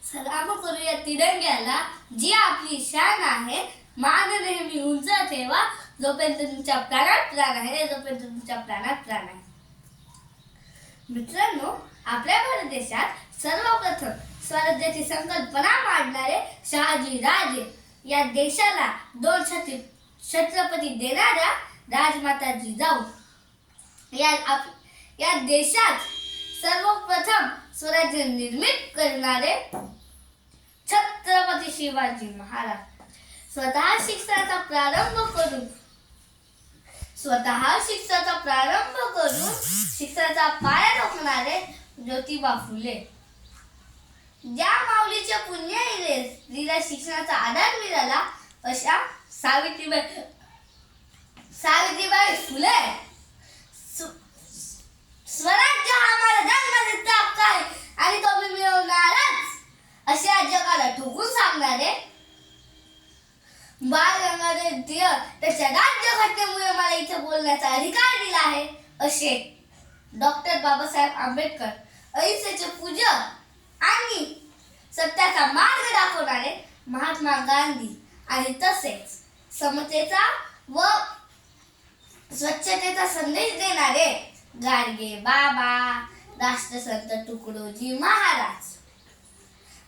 सलाम करूया तिरंग्याला, जी आपली शान आहे. मान नेहमी उंच ठेवा, जोपर्यंत तुमच्या प्राणात प्राण आहे, जोपर्यंत तुमच्या प्राणात प्राण आहे. मित्रांनो, आपल्या भारत देशात सर्वप्रथम स्वराज्याची संकल्पना मांडणारे शहाजी राजे या देशाला दोन छत्रपती देणाऱ्या राजमाता जिजाऊ या देशात सर्वप्रथम स्वराज्य निर्मित करणारे छत्रपती शिवाजी महाराज स्वतः शिक्षणाचा प्रारंभ करून शिक्षणाचा पाया रोखणारे ज्योतिबा फुले, ज्या माऊलीच्या पुण्याईने स्त्रीला शिक्षणाचा आधार मिळाला अशा सावित्रीबाई फुले स्वराज्य हा माझा जन्मसिद्ध हक्क आहे आणि तो मी मिळवणारच अशा जगाला ठोकून सांगणारे बाळ गंगाधर टिळक त्याच्या राज्यघटनेमुळे मला इथे बोलण्याचा अधिकार दिला आहे असे डॉक्टर बाबासाहेब आंबेडकर, अहिंसेचे पूजक आणि सत्याचा मार्ग दाखवणारे महात्मा गांधी आणि तसेच समतेचा व स्वच्छतेचा संदेश देणारे गाडगे बाबा, राष्ट्रसंत तुकडोजी महाराज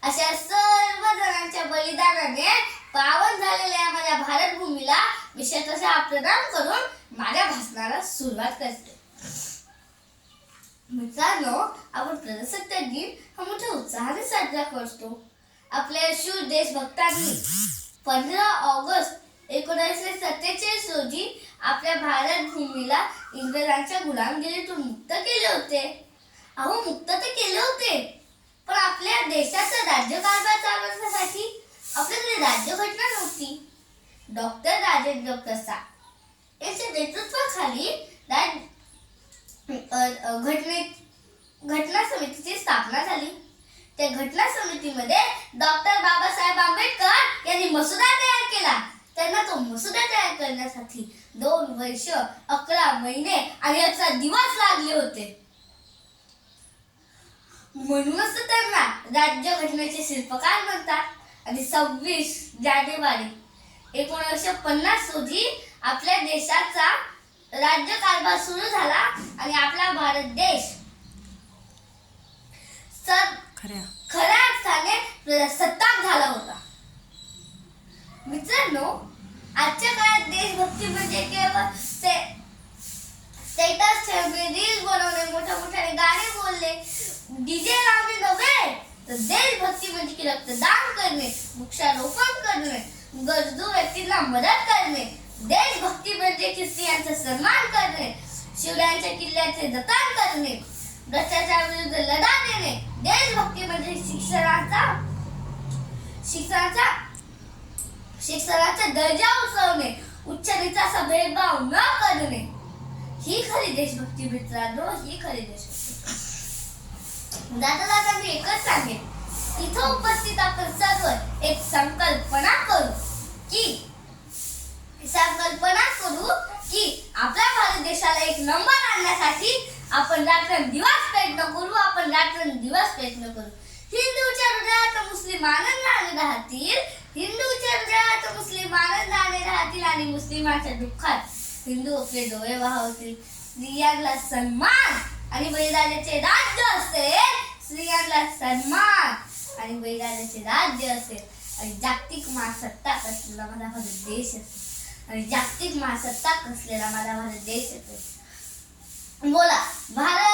अशा सर्व जणांच्या बलिदानाने पावन झालेल्या माझ्या भारत भूमीला मी शतशः प्रणाम करून माझ्या भाषणाला सुरुवात करते. मित्रांनो, आपण प्रजासत्ताक दिन हा मोठ्या उत्साहाने साजरा करतो. आपल्या शूर देशभक्तांनी 15 ऑगस्ट 1947 रोजी आपल्या भारत भूमीला इंग्रजांच्या गुलामगिरीतून मुक्त केले होते. मुक्त तर केले होते, पण आपल्या देशाचा राज्यकारभार चालवण्यासाठी आपल्याकडे राज्यघटना नव्हती. डॉक्टर राजेंद्र प्रसाद यांच्या नेतृत्वाखाली घटना समितीची स्थापना झाली. त्या घटना समितीमध्ये डॉक्टर बाबासाहेब आंबेडकर यांनी मसुदा तयार केला. त्यांना तो मसुदा तयार करण्यासाठी 2 वर्ष 11 महिने आणि 11 दिवस लागले होते. म्हणूनच त्यांना राज्यघटनेचे शिल्पकार म्हणतात. आणि 26 जानेवारी 1950 रोजी आपल्या देशाचा राज्यकारभार सुरू झाला आणि आपला भारत देश खऱ्या अर्थाने प्रजासत्ताक झाला होता. मित्रांनो, आजच्या काळात देशभक्ती म्हणजे केवळ स्टेटस ठेवणे, रील्स बनवणे, मोठ्या गाणे बोलणे, डीजे लावणे नव्हे, तर देशभक्ती म्हणजे की रक्तदान करणे, वृक्षारोपण करणे, गरजू व्यक्तींना मदत करणे. देशभक्ती म्हणजे की स्त्रियांचा सन्मान करणे, शिवरायांच्या किल्ल्याचे जतन करणे, भ्रष्टाचार विरुद्ध लढा देणे. देशभक्ती म्हणजे शिक्षणाचा दर्जा उंचावणे, उच्च नीचाचा भेदभाव न करणे. ही खरी देशभक्ती मित्रांनो, ही खरी देशभक्ती. जाता मी एकच सांगेन, इथं उपस्थित आपण सर्व एक संकल्पना करू की आपल्या भारत देशाला एक नंबर आणण्यासाठी आपण रात्रंदिवस प्रयत्न करू. हिंदूच्या हृदयात मुस्लिम आनंदाने राहतील आणि मुस्लिमांच्या दुःखात हिंदू आपले डोळे वाहवतील. स्त्रियांना सन्मान आणि बळीराजाचे राज्य असेल आणि जागतिक महासत्ताक असलेला माझा भारत देश असेल. बोला, भारत